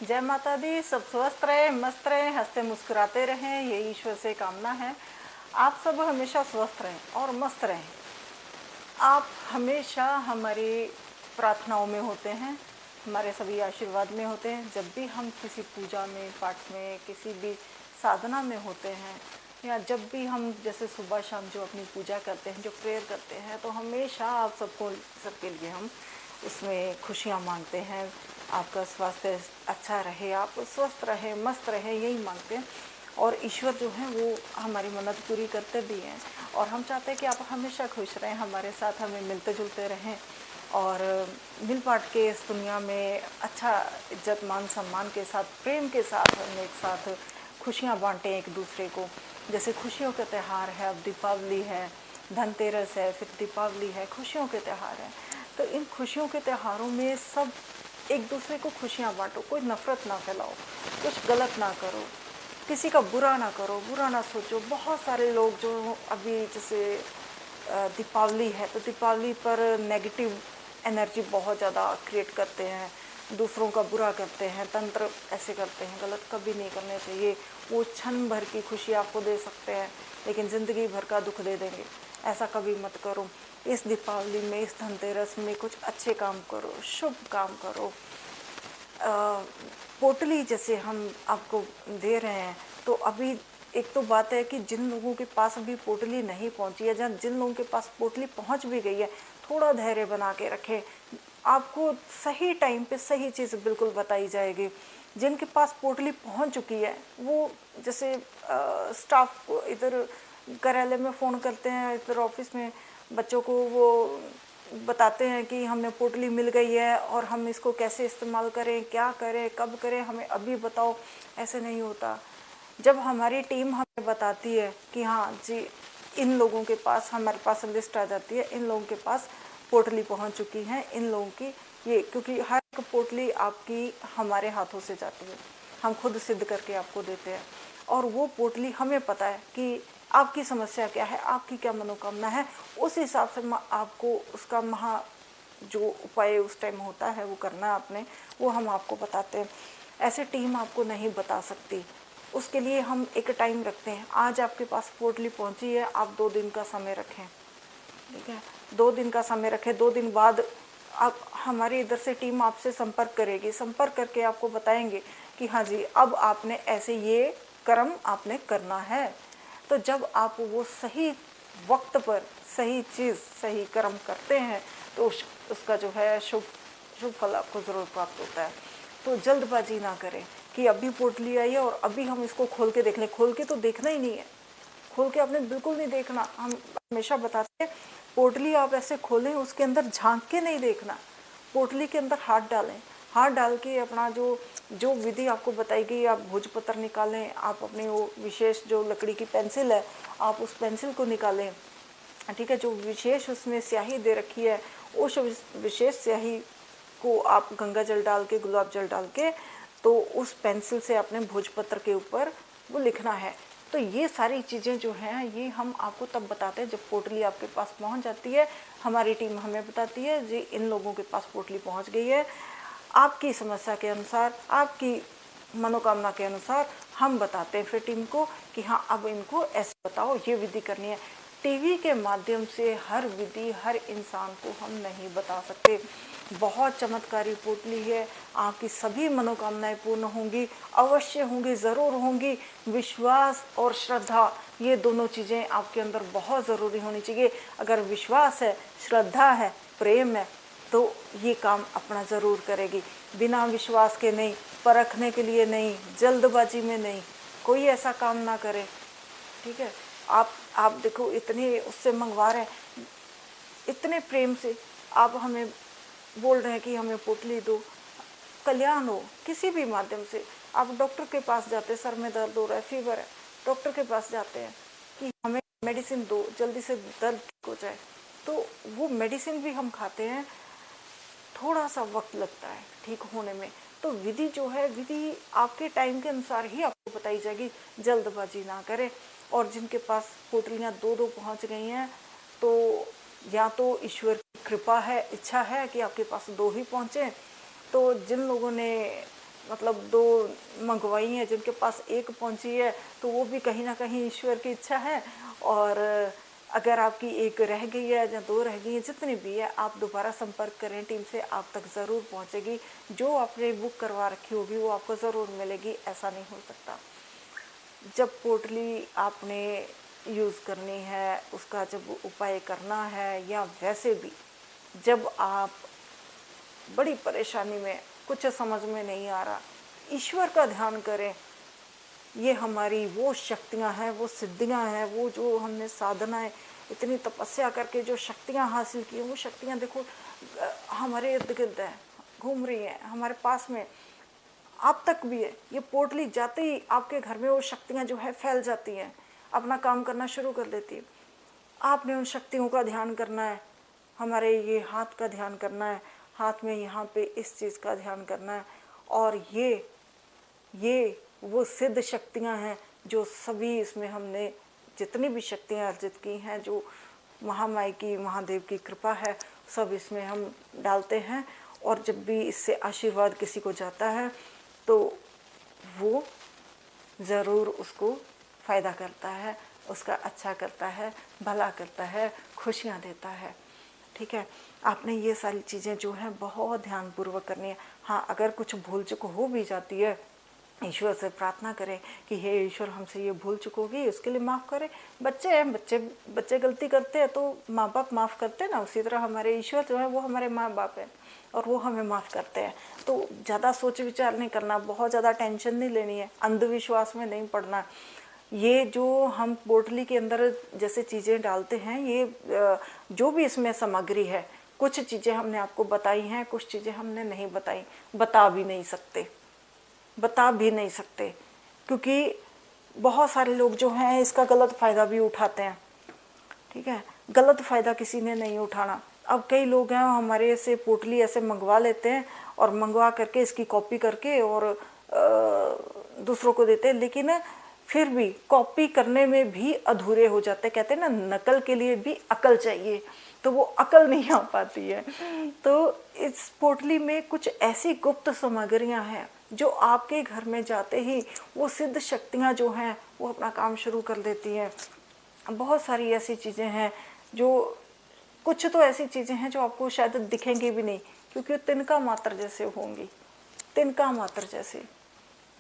जय माता दी। सब स्वस्थ रहे, मस्त रहे, हंसते मुस्कुराते रहें, ये ईश्वर से कामना है। आप सब हमेशा स्वस्थ रहें और मस्त रहें। आप हमेशा हमारी प्रार्थनाओं में होते हैं, हमारे सभी आशीर्वाद में होते हैं। जब भी हम किसी पूजा में, पाठ में, किसी भी साधना में होते हैं, या जब भी हम जैसे सुबह शाम जो अपनी पूजा करते हैं, जो प्रेयर करते हैं, तो हमेशा आप सबके लिए हम उसमें खुशियाँ मांगते हैं। आपका स्वास्थ्य अच्छा रहे, आप स्वस्थ रहे, मस्त रहे, यही मांगते हैं। और ईश्वर जो है वो हमारी मन्नत पूरी करते भी हैं। और हम चाहते हैं कि आप हमेशा खुश रहें, हमारे साथ हमें मिलते जुलते रहें और मिल बांट के इस दुनिया में अच्छा इज्जत मान सम्मान के साथ, प्रेम के साथ हम एक साथ खुशियाँ बांटें एक दूसरे को। जैसे खुशियों का त्यौहार है, अब दीपावली है, धनतेरस है, फिर दीपावली है, खुशियों के त्यौहार है। तो इन खुशियों के त्योहारों में सब एक दूसरे को खुशियाँ बांटो, कोई नफरत ना फैलाओ, कुछ गलत ना करो, किसी का बुरा ना करो, बुरा ना सोचो। बहुत सारे लोग जो अभी जैसे दीपावली है तो दीपावली पर नेगेटिव एनर्जी बहुत ज़्यादा क्रिएट करते हैं, दूसरों का बुरा करते हैं, तंत्र ऐसे करते हैं। गलत कभी नहीं करने चाहिए। वो क्षण भर की खुशी आपको दे सकते हैं लेकिन ज़िंदगी भर का दुख दे देंगे। ऐसा कभी मत करो। इस दीपावली में, इस धनतेरस में कुछ अच्छे काम करो, शुभ काम करो। पोटली जैसे हम आपको दे रहे हैं, तो अभी एक तो बात है कि जिन लोगों के पास अभी पोटली नहीं पहुंची है, या जिन लोगों के पास पोटली पहुंच भी गई है, थोड़ा धैर्य बना के रखें। आपको सही टाइम पे सही चीज़ बिल्कुल बताई जाएगी। जिनके पास पोटली पहुंच चुकी है वो जैसे स्टाफ इधर कार्यालय में फ़ोन करते हैं, इधर ऑफिस में बच्चों को वो बताते हैं कि हमें पोटली मिल गई है और हम इसको कैसे इस्तेमाल करें, क्या करें, कब करें, हमें अभी बताओ। ऐसे नहीं होता। जब हमारी टीम हमें बताती है कि हाँ जी, इन लोगों के पास, हमारे पास लिस्ट आ जाती है, इन लोगों के पास पोटली पहुंच चुकी है, इन लोगों की ये, क्योंकि हर एक पोटली आपकी हमारे हाथों से जाती है, हम खुद सिद्ध करके आपको देते हैं। और वो पोटली हमें पता है कि आपकी समस्या क्या है, आपकी क्या मनोकामना है, उस हिसाब से आपको उसका जो उपाय उस टाइम होता है वो करना आपने, वो हम आपको बताते हैं। ऐसे टीम आपको नहीं बता सकती। उसके लिए हम एक टाइम रखते हैं। आज आपके पास पोटली पहुंची है, आप 2 दिन का समय रखें, ठीक है? 2 दिन का समय रखें। 2 दिन बाद आप, हमारी इधर से टीम आपसे संपर्क करेगी। संपर्क करके आपको बताएंगे कि हाँ जी, अब आपने ऐसे ये कर्म आपने करना है। तो जब आप वो सही वक्त पर सही चीज़, सही कर्म करते हैं तो उसका जो है शुभ फल आपको ज़रूर प्राप्त होता है। तो जल्दबाजी ना करें कि अभी पोटली आई है और अभी हम इसको खोल के देख लें। खोल के तो देखना ही नहीं है, खोल के आपने बिल्कुल नहीं देखना। हम हमेशा बताते हैं, पोटली आप ऐसे खोलें, उसके अंदर झांक के नहीं देखना। पोटली के अंदर हाथ डालें, हाथ डाल के अपना जो विधि आपको बताई गई, आप भोजपत्र निकालें, आप अपनी वो विशेष जो लकड़ी की पेंसिल है, आप उस पेंसिल को निकालें, ठीक है? जो विशेष उसमें स्याही दे रखी है, उस विशेष स्याही को आप गंगा जल डाल के, गुलाब जल डाल के, तो उस पेंसिल से अपने भोजपत्र के ऊपर वो लिखना है। तो ये सारी चीज़ें जो हैं ये हम आपको तब बताते हैं जब पोटली आपके पास पहुंच जाती है। हमारी टीम हमें बताती है जी इन लोगों के पास पोटली पहुंच गई है। आपकी समस्या के अनुसार, आपकी मनोकामना के अनुसार हम बताते हैं फिर टीम को कि हाँ अब इनको ऐसे बताओ, ये विधि करनी है। टीवी के माध्यम से हर विधि हर इंसान को हम नहीं बता सकते। बहुत चमत्कारी पोटली है, आपकी सभी मनोकामनाएं पूर्ण होंगी, अवश्य होंगी, ज़रूर होंगी। विश्वास और श्रद्धा, ये दोनों चीज़ें आपके अंदर बहुत ज़रूरी होनी चाहिए। अगर विश्वास है, श्रद्धा है, प्रेम है, तो ये काम अपना ज़रूर करेगी। बिना विश्वास के नहीं, परखने के लिए नहीं, जल्दबाजी में नहीं, कोई ऐसा काम ना करे, ठीक है? आप देखो, इतने उससे मंगवा रहे हैं, इतने प्रेम से आप हमें बोल रहे हैं कि हमें पोटली दो, कल्याण हो किसी भी माध्यम से। आप डॉक्टर के पास जाते, सर में दर्द हो रहा है, फीवर है, डॉक्टर के पास जाते हैं कि हमें मेडिसिन दो, जल्दी से दर्द ठीक हो जाए, तो वो मेडिसिन भी हम खाते हैं, थोड़ा सा वक्त लगता है ठीक होने में। तो विधि जो है, विधि आपके टाइम के अनुसार ही आपको बताई जाएगी, जल्दबाजी ना करें। और जिनके पास पोटलियाँ 2-2 पहुँच गई हैं, तो या तो ईश्वर की कृपा है, इच्छा है कि आपके पास 2 ही पहुँचे। तो जिन लोगों ने मतलब 2 मंगवाई हैं, जिनके पास 1 पहुंची है, तो वो भी कहीं ना कहीं ईश्वर की इच्छा है। और अगर आपकी 1 रह गई है या 2 रह गई है, जितनी भी है, आप दोबारा संपर्क करें टीम से, आप तक ज़रूर पहुंचेगी। जो आपने बुक करवा रखी होगी वो आपको ज़रूर मिलेगी, ऐसा नहीं हो सकता। जब पोटली आपने यूज़ करनी है, उसका जब उपाय करना है, या वैसे भी जब आप बड़ी परेशानी में, कुछ समझ में नहीं आ रहा, ईश्वर का ध्यान करें। ये हमारी वो शक्तियां हैं, वो सिद्धियां हैं, वो जो हमने साधनाएं, इतनी तपस्या करके जो शक्तियां हासिल की, वो शक्तियां देखो हमारे इर्द गिर्द हैं, घूम रही हैं, हमारे पास में, आप तक भी है। ये पोटली जाते ही आपके घर में वो शक्तियां जो है फैल जाती हैं, अपना काम करना शुरू कर देती है। आपने उन शक्तियों का ध्यान करना है। हमारे ये हाथ का ध्यान करना है, हाथ में यहाँ पे इस चीज़ का ध्यान करना है। और ये वो सिद्ध शक्तियाँ हैं जो सभी इसमें हमने जितनी भी शक्तियाँ अर्जित की हैं, जो महामाई की, महादेव की कृपा है, सब इसमें हम डालते हैं। और जब भी इससे आशीर्वाद किसी को जाता है तो वो ज़रूर उसको फ़ायदा करता है, उसका अच्छा करता है, भला करता है, खुशियाँ देता है। ठीक है, आपने ये सारी चीज़ें जो हैं बहुत ध्यानपूर्वक करनी है। हाँ, अगर कुछ भूल चूक हो भी जाती है, ईश्वर से प्रार्थना करें कि हे ईश्वर, हमसे ये भूल चूक होगी, उसके लिए माफ़ करें। बच्चे हैं, बच्चे गलती करते हैं तो माँ बाप माफ़ करते हैं ना, उसी तरह हमारे ईश्वर जो है वो हमारे माँ बाप हैं और वो हमें माफ़ करते हैं। तो ज़्यादा सोच विचार नहीं करना, बहुत ज़्यादा टेंशन नहीं लेनी है, अंधविश्वास में नहीं पड़ना। ये जो हम पोटली के अंदर जैसे चीज़ें डालते हैं, ये जो भी इसमें सामग्री है, कुछ चीज़ें हमने आपको बताई हैं, कुछ चीज़ें हमने नहीं बताई, बता भी नहीं सकते, क्योंकि बहुत सारे लोग जो हैं इसका गलत फ़ायदा भी उठाते हैं। ठीक है, गलत फ़ायदा किसी ने नहीं उठाना। अब कई लोग हैं हमारे से पोटली ऐसे मंगवा लेते हैं और मंगवा करके इसकी कॉपी करके और दूसरों को देते हैं, लेकिन फिर भी कॉपी करने में भी अधूरे हो जाते हैं। कहते हैं ना, नकल के लिए भी अकल चाहिए, तो वो अकल नहीं आ पाती है। तो इस पोटली में कुछ ऐसी गुप्त सामग्रियां हैं जो आपके घर में जाते ही वो सिद्ध शक्तियां जो हैं वो अपना काम शुरू कर देती हैं। बहुत सारी ऐसी चीज़ें हैं जो, कुछ तो ऐसी चीज़ें हैं जो आपको शायद दिखेंगी भी नहीं, क्योंकि तिनका मात्र जैसे होंगी, तिनका मात्र जैसे,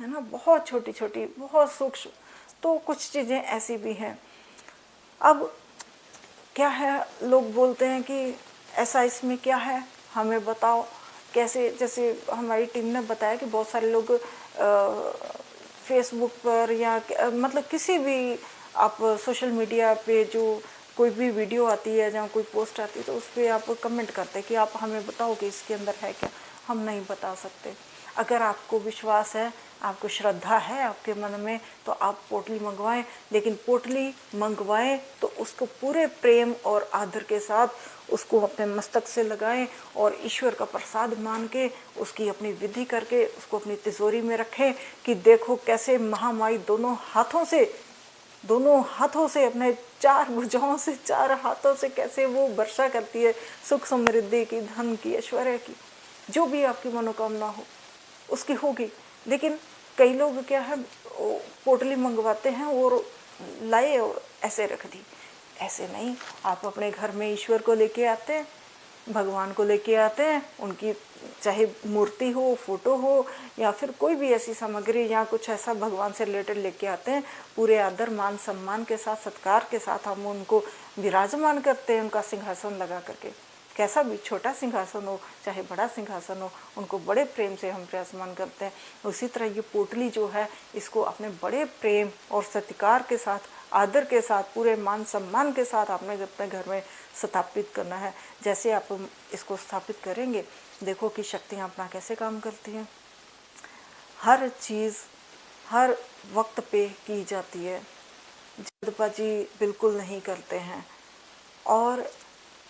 है ना, बहुत छोटी छोटी, बहुत सूक्ष्म। तो कुछ चीज़ें ऐसी भी हैं। अब क्या है, लोग बोलते हैं कि ऐसा इसमें क्या है, हमें बताओ कैसे। जैसे हमारी टीम ने बताया कि बहुत सारे लोग फेसबुक पर या मतलब किसी भी आप सोशल मीडिया पे जो कोई भी वीडियो आती है, जहाँ कोई पोस्ट आती है, तो उस पर आप कमेंट करते हैं कि आप हमें बताओ कि इसके अंदर है क्या। हम नहीं बता सकते। अगर आपको विश्वास है, आपको श्रद्धा है आपके मन में, तो आप पोटली मंगवाएं। लेकिन पोटली मंगवाएं तो उसको पूरे प्रेम और आदर के साथ उसको अपने मस्तक से लगाएं और ईश्वर का प्रसाद मान के उसकी अपनी विधि करके उसको अपनी तिजोरी में रखें कि देखो कैसे महामाई दोनों हाथों से अपने 4 भुजाओं से, 4 हाथों से कैसे वो वर्षा करती है सुख समृद्धि की, धन की, ऐश्वर्य की। जो भी आपकी मनोकामना हो उसकी होगी। लेकिन कई लोग क्या है, पोटली मंगवाते हैं और लाए और ऐसे रख दी। ऐसे नहीं, आप अपने घर में ईश्वर को लेके आते हैं, भगवान को लेके आते हैं, उनकी चाहे मूर्ति हो, फोटो हो, या फिर कोई भी ऐसी सामग्री या कुछ ऐसा भगवान से रिलेटेड लेके आते हैं। पूरे आदर, मान, सम्मान के साथ, सत्कार के साथ हम उनको विराजमान करते हैं, उनका सिंहासन लगा करके। कैसा भी, छोटा सिंहासन हो चाहे बड़ा सिंहासन हो, उनको बड़े प्रेम से हम विराजमान करते हैं। उसी तरह ये पोटली जो है, इसको अपने बड़े प्रेम और सत्कार के साथ, आदर के साथ, पूरे मान सम्मान के साथ आपने अपने घर में स्थापित करना है। जैसे आप इसको स्थापित करेंगे, देखो कि शक्तियाँ अपना कैसे काम करती हैं। हर चीज़ हर वक्त पे की जाती है, जल्दबाजी बिल्कुल नहीं करते हैं। और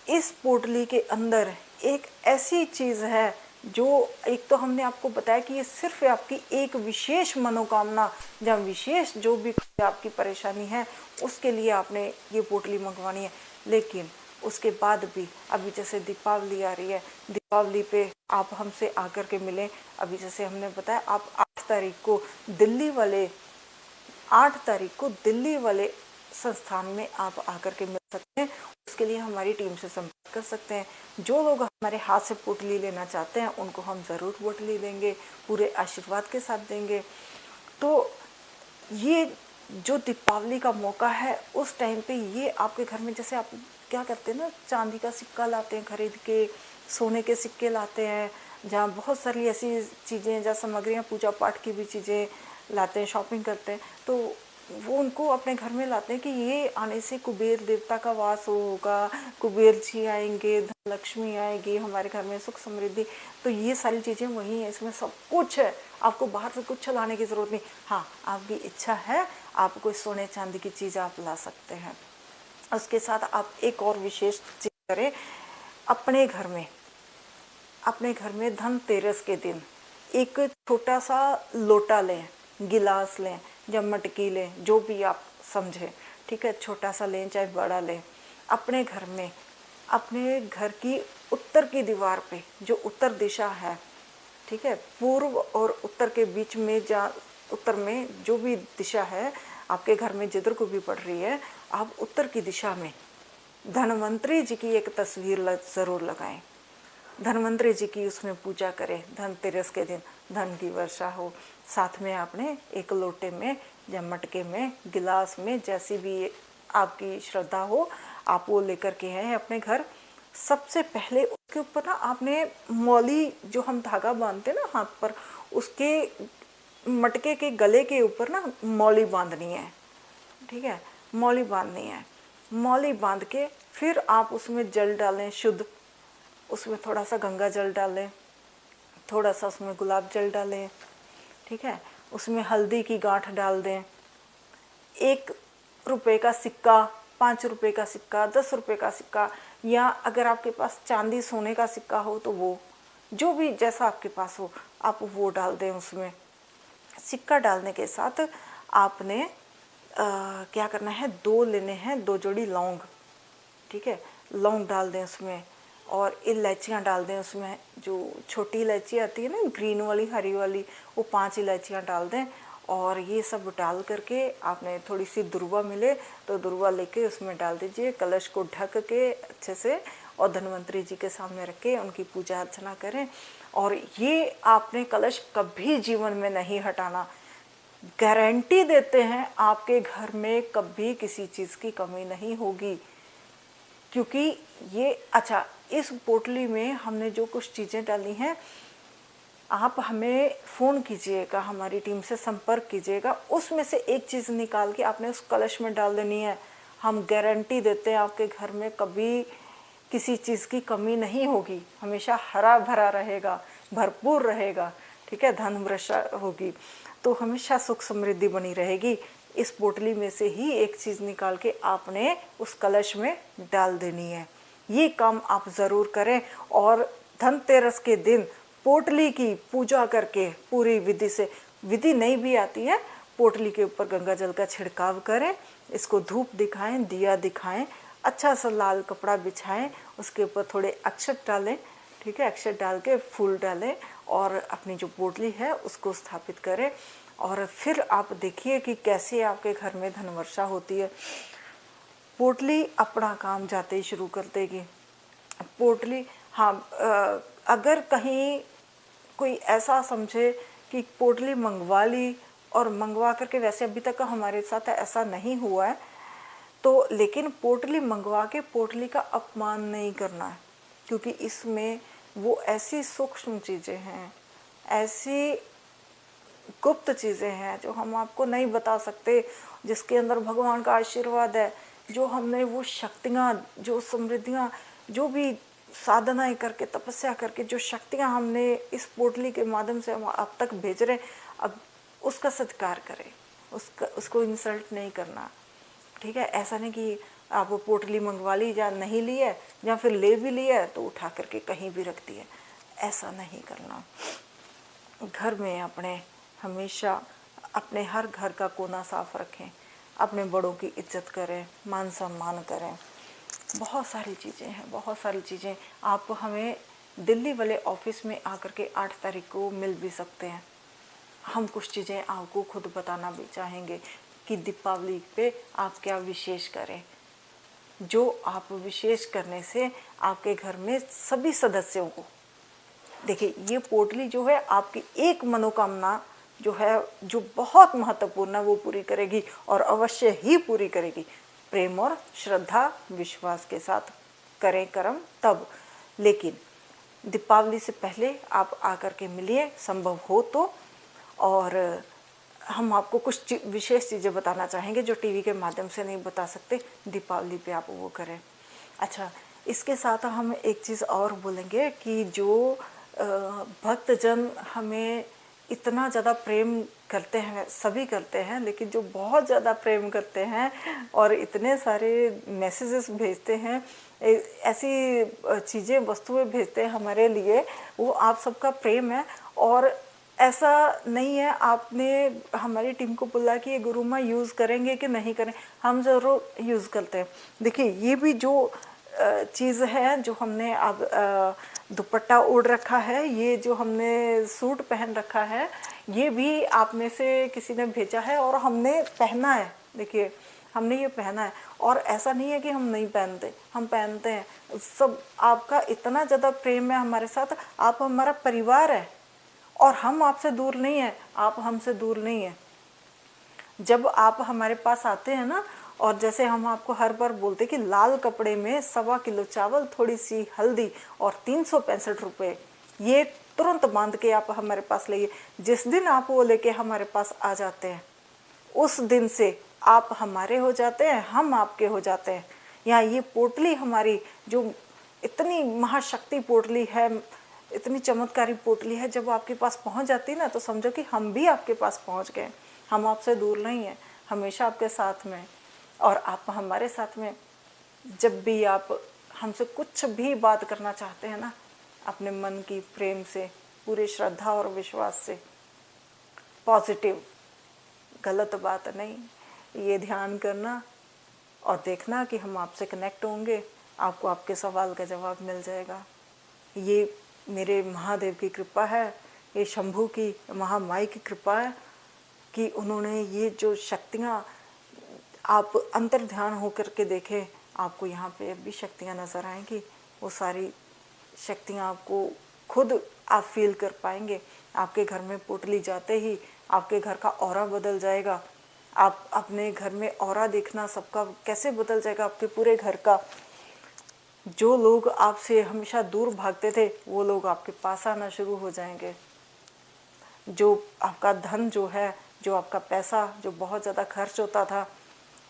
इस पोटली के अंदर एक ऐसी चीज़ है जो, एक तो हमने आपको बताया कि ये सिर्फ आपकी एक विशेष मनोकामना या विशेष जो भी आपकी परेशानी है उसके लिए आपने ये पोटली मंगवानी है। लेकिन उसके बाद भी अभी जैसे दीपावली आ रही है, दीपावली पे आप हमसे आकर के मिलें। अभी जैसे हमने बताया, आप 8 तारीख को दिल्ली वाले संस्थान में आप आकर के मिल सकते हैं। उसके लिए हमारी टीम से संपर्क कर सकते हैं। जो लोग हमारे हाथ से पोटली लेना चाहते हैं उनको हम ज़रूर पोटली देंगे, पूरे आशीर्वाद के साथ देंगे। तो ये जो दीपावली का मौका है, उस टाइम पे ये आपके घर में, जैसे आप क्या करते हैं ना, चांदी का सिक्का लाते हैं खरीद के, सोने के सिक्के लाते हैं, जहाँ बहुत सारी ऐसी चीज़ें, जहाँ सामग्रियाँ, पूजा पाठ की भी चीज़ें लाते हैं, शॉपिंग करते हैं, तो वो उनको अपने घर में लाते हैं कि ये आने से कुबेर देवता का वास होगा, कुबेर जी आएंगे, धन लक्ष्मी आएगी हमारे घर में, सुख समृद्धि। तो ये सारी चीज़ें वही है, इसमें सब कुछ है, आपको बाहर से कुछ लाने की ज़रूरत नहीं। हाँ, आपकी इच्छा है, आप कोई सोने चांदी की चीज़ आप ला सकते हैं। उसके साथ आप एक और विशेष चीज़ करें, अपने घर में धनतेरस के दिन एक छोटा सा लोटा लें, गिलास लें या मटकी लें, जो भी आप समझें, ठीक है, छोटा सा लें चाहे बड़ा लें। अपने घर में, अपने घर की उत्तर की दीवार पे, जो उत्तर दिशा है, ठीक है, पूर्व और उत्तर के बीच में, जहाँ उत्तर में जो भी दिशा है आपके घर में, जिधर को भी पड़ रही है, आप उत्तर की दिशा में धन्वंतरी जी की एक तस्वीर ज़रूर लगाएं। धन्वंतरी जी की उसमें पूजा करें। धनतेरस के दिन धन की वर्षा हो। साथ में आपने एक लोटे में या मटके में, गिलास में, जैसी भी आपकी श्रद्धा हो, आप वो लेकर के हैं अपने घर। सबसे पहले उसके ऊपर ना आपने मौली, जो हम धागा बांधते हैं ना हाथ पर, उसके मटके के गले के ऊपर ना मौली बांधनी है, ठीक है, मौली बांधनी है। मौली बांध के फिर आप उसमें जल डालें शुद्ध, उसमें थोड़ा सा गंगा जल डालें, थोड़ा सा उसमें गुलाब जल डालें, ठीक है, उसमें हल्दी की गांठ डाल दें। 1 रुपये का सिक्का, 5 रुपये का सिक्का, 10 रुपये का सिक्का, या अगर आपके पास चांदी सोने का सिक्का हो तो वो, जो भी जैसा आपके पास हो आप वो डाल दें उसमें। सिक्का डालने के साथ आपने क्या करना है, 2 लेने हैं, 2 जोड़ी लौंग, ठीक है, लौंग डाल दें उसमें, और इलायचियाँ डाल दें उसमें। जो छोटी इलायची आती है ना, ग्रीन वाली, हरी वाली, वो 5 इलायचियाँ डाल दें। और ये सब डाल करके आपने, थोड़ी सी दुर्वा मिले तो दुर्वा लेके उसमें डाल दीजिए। कलश को ढक के अच्छे से और धन्वंतरी जी के सामने रख के उनकी पूजा अर्चना करें। और ये आपने कलश कभी जीवन में नहीं हटाना। गारंटी देते हैं आपके घर में कभी किसी चीज़ की कमी नहीं होगी, क्योंकि ये, अच्छा, इस पोटली में हमने जो कुछ चीज़ें डाली हैं, आप हमें फ़ोन कीजिएगा, हमारी टीम से संपर्क कीजिएगा, उसमें से एक चीज़ निकाल के आपने उस कलश में डाल देनी है। हम गारंटी देते हैं आपके घर में कभी किसी चीज़ की कमी नहीं होगी, हमेशा हरा भरा रहेगा, भरपूर रहेगा, ठीक है, धन वर्षा होगी, तो हमेशा सुख समृद्धि बनी रहेगी। इस पोटली में से ही एक चीज़ निकाल के आपने उस कलश में डाल देनी है। ये काम आप ज़रूर करें। और धनतेरस के दिन पोटली की पूजा करके पूरी विधि से, विधि नहीं भी आती है, पोटली के ऊपर गंगा जल का छिड़काव करें, इसको धूप दिखाएं, दिया दिखाएं, अच्छा सा लाल कपड़ा बिछाएं, उसके ऊपर थोड़े अक्षत डालें, ठीक है, अक्षत डाल के फूल डालें और अपनी जो पोटली है उसको स्थापित करें। और फिर आप देखिए कि कैसे आपके घर में धन वर्षा होती है। पोटली अपना काम जाते ही शुरू कर देगी। पोटली, हाँ, अगर कहीं कोई ऐसा समझे कि पोटली मंगवा ली और मंगवा करके, वैसे अभी तक हमारे साथ ऐसा नहीं हुआ है, तो लेकिन पोटली मंगवा के पोटली का अपमान नहीं करना है, क्योंकि इसमें वो ऐसी सूक्ष्म चीज़ें हैं, ऐसी गुप्त चीज़ें हैं जो हम आपको नहीं बता सकते, जिसके अंदर भगवान का आशीर्वाद है, जो हमने वो शक्तियाँ, जो समृद्धियाँ, जो भी साधनाएं करके, तपस्या करके जो शक्तियाँ हमने इस पोटली के माध्यम से हम अब तक भेज रहे, अब उसका सत्कार करें, उसको इंसल्ट नहीं करना, ठीक है। ऐसा नहीं कि आप पोटली मंगवा ली या नहीं ली है, या फिर ले भी ली है तो उठा करके कहीं भी रख दी है, ऐसा नहीं करना। घर में अपने हमेशा अपने हर घर का कोना साफ रखें, अपने बड़ों की इज्जत करें, मान सम्मान करें, बहुत सारी चीज़ें हैं, बहुत सारी चीज़ें। आप हमें दिल्ली वाले ऑफिस में आकर के 8 तारीख को मिल भी सकते हैं। हम कुछ चीज़ें आपको खुद बताना भी चाहेंगे कि दीपावली पे आप क्या विशेष करें, जो आप विशेष करने से आपके घर में सभी सदस्यों को, देखिए ये पोटली जो है आपकी एक मनोकामना जो है, जो बहुत महत्वपूर्ण है, वो पूरी करेगी और अवश्य ही पूरी करेगी। प्रेम और श्रद्धा विश्वास के साथ करें कर्म तब। लेकिन दीपावली से पहले आप आकर के मिलिए संभव हो तो, और हम आपको कुछ विशेष चीज़ें बताना चाहेंगे जो टीवी के माध्यम से नहीं बता सकते। दीपावली पे आप वो करें। अच्छा, इसके साथ हम एक चीज़ और बोलेंगे कि जो भक्तजन हमें इतना ज़्यादा प्रेम करते हैं, सभी करते हैं, लेकिन जो बहुत ज़्यादा प्रेम करते हैं और इतने सारे मैसेजेस भेजते हैं, ऐसी चीज़ें वस्तुएं भेजते हैं हमारे लिए, वो आप सबका प्रेम है। और ऐसा नहीं है आपने हमारी टीम को बोला कि ये गुरु माँ यूज़ करेंगे कि नहीं करें, हम ज़रूर यूज़ करते हैं। देखिए ये भी जो चीज़ है, जो हमने अब दुपट्टा ओढ़ रखा है, ये जो हमने सूट पहन रखा है, ये भी आप में से किसी ने भेजा है और हमने पहना है। देखिए हमने ये पहना है और ऐसा नहीं है कि हम नहीं पहनते, हम पहनते हैं। सब आपका इतना ज़्यादा प्रेम है हमारे साथ, आप हमारा परिवार है और हम आपसे दूर नहीं है, आप हमसे दूर नहीं है। जब आप हमारे पास आते हैं ना, और जैसे हम आपको हर बार बोलते कि लाल कपड़े में 1.25 किलो चावल, थोड़ी सी हल्दी और 365 रुपये, ये तुरंत बांध के आप हमारे पास लाइए। जिस दिन आप वो लेके हमारे पास आ जाते हैं, उस दिन से आप हमारे हो जाते हैं, हम आपके हो जाते हैं। यहाँ ये पोटली हमारी जो इतनी महाशक्ति पोटली है, इतनी चमत्कारी पोटली है, जब आपके पास पहुँच जाती है ना, तो समझो कि हम भी आपके पास पहुँच गए। हम आपसे दूर नहीं हैं, हमेशा आपके साथ में, और आप हमारे साथ में। जब भी आप हमसे कुछ भी बात करना चाहते हैं ना, अपने मन की प्रेम से, पूरे श्रद्धा और विश्वास से, पॉजिटिव, गलत बात नहीं, ये ध्यान करना और देखना कि हम आपसे कनेक्ट होंगे, आपको आपके सवाल का जवाब मिल जाएगा। ये मेरे महादेव की कृपा है, ये शंभू की, महामाई की कृपा है कि उन्होंने ये जो शक्तियाँ, आप अंतर ध्यान होकर के देखें, आपको यहाँ पे भी शक्तियाँ नज़र आएंगी। वो सारी शक्तियाँ आपको खुद आप फील कर पाएंगे। आपके घर में पोटली जाते ही आपके घर का ऑरा बदल जाएगा। आप अपने घर में ऑरा देखना सबका कैसे बदल जाएगा, आपके पूरे घर का। जो लोग आपसे हमेशा दूर भागते थे, वो लोग आपके पास आना शुरू हो जाएंगे। जो आपका धन जो है, जो आपका पैसा जो बहुत ज़्यादा खर्च होता था,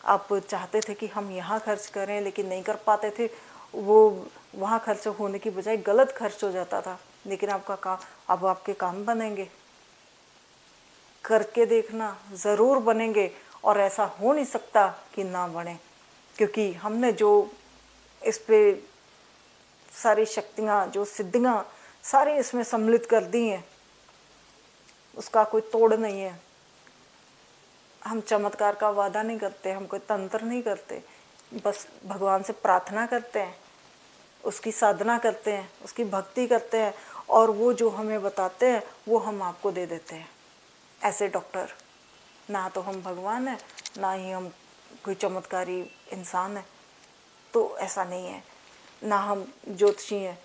आप चाहते थे कि हम यहाँ खर्च करें लेकिन नहीं कर पाते थे, वो वहाँ खर्च होने की बजाय गलत खर्च हो जाता था। लेकिन आपका काम, अब आपके काम बनेंगे, करके देखना, ज़रूर बनेंगे। और ऐसा हो नहीं सकता कि ना बने, क्योंकि हमने जो इस पे सारी शक्तियाँ, जो सिद्धियाँ सारी इसमें सम्मिलित कर दी हैं, उसका कोई तोड़ नहीं है। हम चमत्कार का वादा नहीं करते, हम कोई तंत्र नहीं करते, बस भगवान से प्रार्थना करते हैं, उसकी साधना करते हैं, उसकी भक्ति करते हैं, और वो जो हमें बताते हैं वो हम आपको दे देते हैं। ऐसे डॉक्टर, ना तो हम भगवान हैं, ना ही हम कोई चमत्कारी इंसान है, तो ऐसा नहीं है। ना हम ज्योतिषी हैं,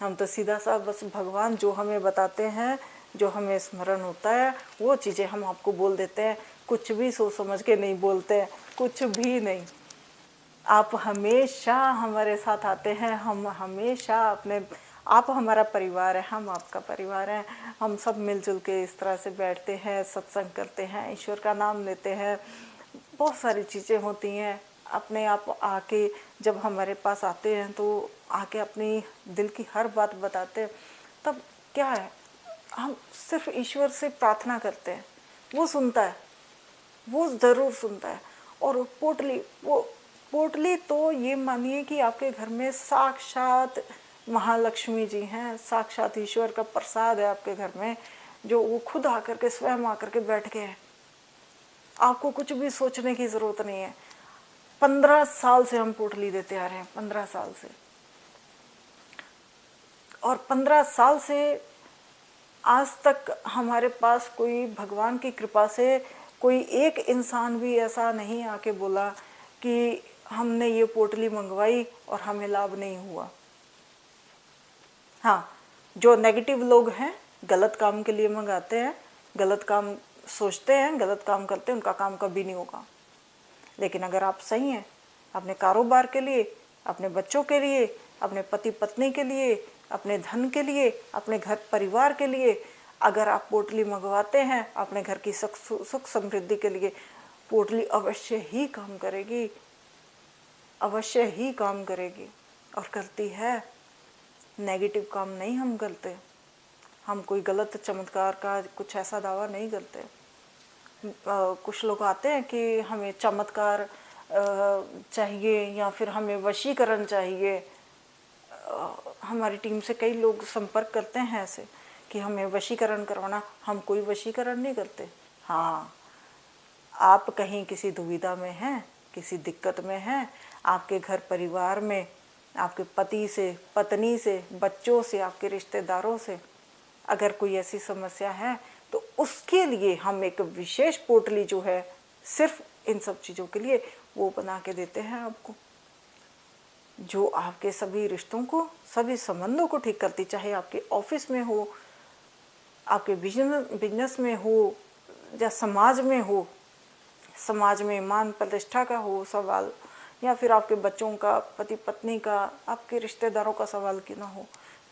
हम तो सीधा सा बस भगवान जो हमें बताते हैं, जो हमें स्मरण होता है, वो चीज़ें हम आपको बोल देते हैं। कुछ भी सोच समझ के नहीं बोलते हैं, कुछ भी नहीं। आप हमेशा हमारे साथ आते हैं, हम हमेशा अपने, आप हमारा परिवार है, हम आपका परिवार है। हम सब मिलजुल के इस तरह से बैठते हैं, सत्संग करते हैं, ईश्वर का नाम लेते हैं, बहुत सारी चीज़ें होती हैं। अपने आप आके जब हमारे पास आते हैं तो आके अपनी दिल की हर बात बताते हैं। तब क्या है, हम सिर्फ ईश्वर से प्रार्थना करते हैं, वो सुनता है, वो ज़रूर सुनता है। और पोटली, वो पोटली तो ये मानिए कि आपके घर में साक्षात महालक्ष्मी जी हैं, साक्षात ईश्वर का प्रसाद है आपके घर में, जो वो खुद आकर के, स्वयं आकर के बैठ गए हैं। आपको कुछ भी सोचने की ज़रूरत नहीं है। 15 साल से हम पोटली देते आ रहे हैं, 15 साल से। और 15 साल से आज तक हमारे पास कोई भगवान की कृपा से कोई एक इंसान भी ऐसा नहीं आके बोला कि हमने ये पोटली मंगवाई और हमें लाभ नहीं हुआ। हाँ, जो नेगेटिव लोग हैं, गलत काम के लिए मंगाते हैं, गलत काम सोचते हैं, गलत काम करते हैं, उनका काम कभी नहीं होगा। लेकिन अगर आप सही हैं, अपने कारोबार के लिए, अपने बच्चों के लिए, अपने पति पत्नी के लिए, अपने धन के लिए, अपने घर परिवार के लिए अगर आप पोटली मंगवाते हैं, अपने घर की सुख समृद्धि के लिए, पोटली अवश्य ही काम करेगी, अवश्य ही काम करेगी। और करती है। नेगेटिव काम नहीं हम करते, हम कोई गलत चमत्कार का कुछ ऐसा दावा नहीं करते। कुछ लोग आते हैं कि हमें चमत्कार चाहिए या फिर हमें वशीकरण चाहिए। हमारी टीम से कई लोग संपर्क करते हैं ऐसे कि हमें वशीकरण करवाना। हम कोई वशीकरण नहीं करते। हाँ, आप कहीं किसी दुविधा में हैं, किसी दिक्कत में हैं, आपके घर परिवार में, आपके पति से, पत्नी से, बच्चों से, आपके रिश्तेदारों से अगर कोई ऐसी समस्या है तो उसके लिए हम एक विशेष पोटली जो है सिर्फ इन सब चीज़ों के लिए वो बना के देते हैं आपको, जो आपके सभी रिश्तों को, सभी संबंधों को ठीक करती। चाहे आपके ऑफिस में हो, आपके बिजनेस में हो या समाज में हो, समाज में मान प्रतिष्ठा का हो सवाल, या फिर आपके बच्चों का, पति पत्नी का, आपके रिश्तेदारों का सवाल क्यों ना हो,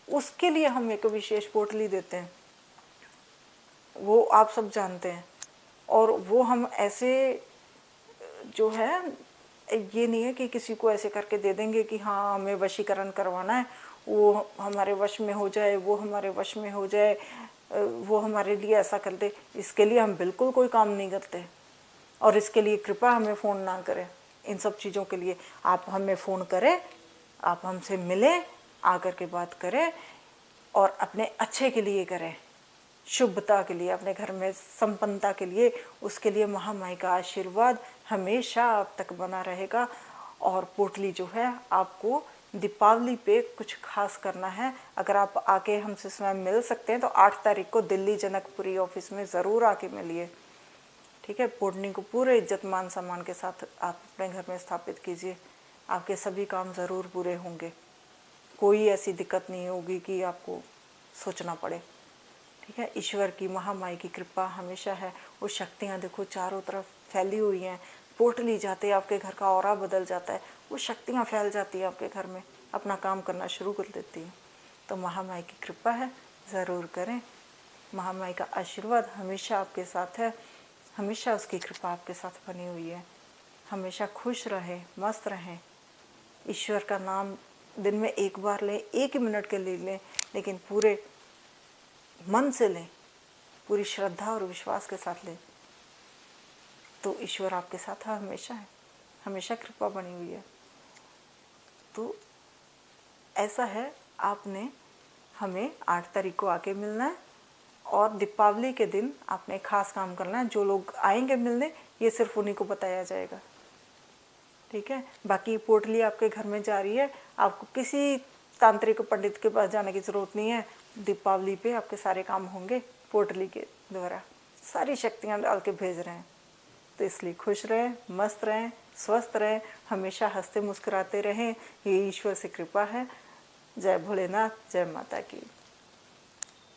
उसके लिए हम एक विशेष पोटली देते हैं। वो आप सब जानते हैं। और वो हम ऐसे जो है, ये नहीं है कि किसी को ऐसे करके दे देंगे कि हाँ हमें वशीकरण करवाना है, वो हमारे वश में हो जाए, वो हमारे वश में हो जाए, वो हमारे लिए ऐसा कर दे। इसके लिए हम बिल्कुल कोई काम नहीं करते और इसके लिए कृपा हमें फ़ोन ना करें। इन सब चीज़ों के लिए आप हमें फ़ोन करें, आप हमसे मिलें, आकर के बात करें और अपने अच्छे के लिए करें, शुभता के लिए, अपने घर में संपन्नता के लिए। उसके लिए महामाई का आशीर्वाद हमेशा आप तक बना रहेगा। और पोटली जो है आपको दीपावली पे कुछ खास करना है। अगर आप आके हमसे स्वयं मिल सकते हैं तो 8 तारीख को दिल्ली जनकपुरी ऑफिस में ज़रूर आके मिलिए। ठीक है, पोटली को पूरे इज्जत मान सम्मान के साथ आप अपने घर में स्थापित कीजिए, आपके सभी काम ज़रूर पूरे होंगे। कोई ऐसी दिक्कत नहीं होगी कि आपको सोचना पड़े। ठीक है, ईश्वर की, महामाई की कृपा हमेशा है। वो शक्तियाँ देखो चारों तरफ फैली हुई हैं। पोटली जाते आपके घर का ऑरा बदल जाता है, वो शक्तियाँ फैल जाती हैं आपके घर में, अपना काम करना शुरू कर देती हैं। तो महामाई की कृपा है, ज़रूर करें। महामाई का आशीर्वाद हमेशा आपके साथ है, हमेशा उसकी कृपा आपके साथ बनी हुई है। हमेशा खुश रहें, मस्त रहें। ईश्वर का नाम दिन में एक बार लें, 1 मिनट के लिए लें, लेकिन पूरे मन से लें, पूरी श्रद्धा और विश्वास के साथ लें, तो ईश्वर आपके साथ हमेशा है, हमेशा कृपा बनी हुई है। तो ऐसा है, आपने हमें 8 तारीख को आके मिलना है और दीपावली के दिन आपने खास काम करना है। जो लोग आएंगे मिलने, ये सिर्फ उन्हीं को बताया जाएगा। ठीक है, बाकी पोटली आपके घर में जा रही है, आपको किसी तांत्रिक पंडित के पास जाने की ज़रूरत नहीं है। दीपावली पे आपके सारे काम होंगे पोटली के द्वारा, सारी शक्तियाँ डाल के भेज रहे हैं। तो इसलिए खुश रहें, मस्त रहें, स्वस्थ रहें, हमेशा हंसते मुस्कुराते रहें। ये ईश्वर से कृपा है। जय भोलेनाथ, जय माता की।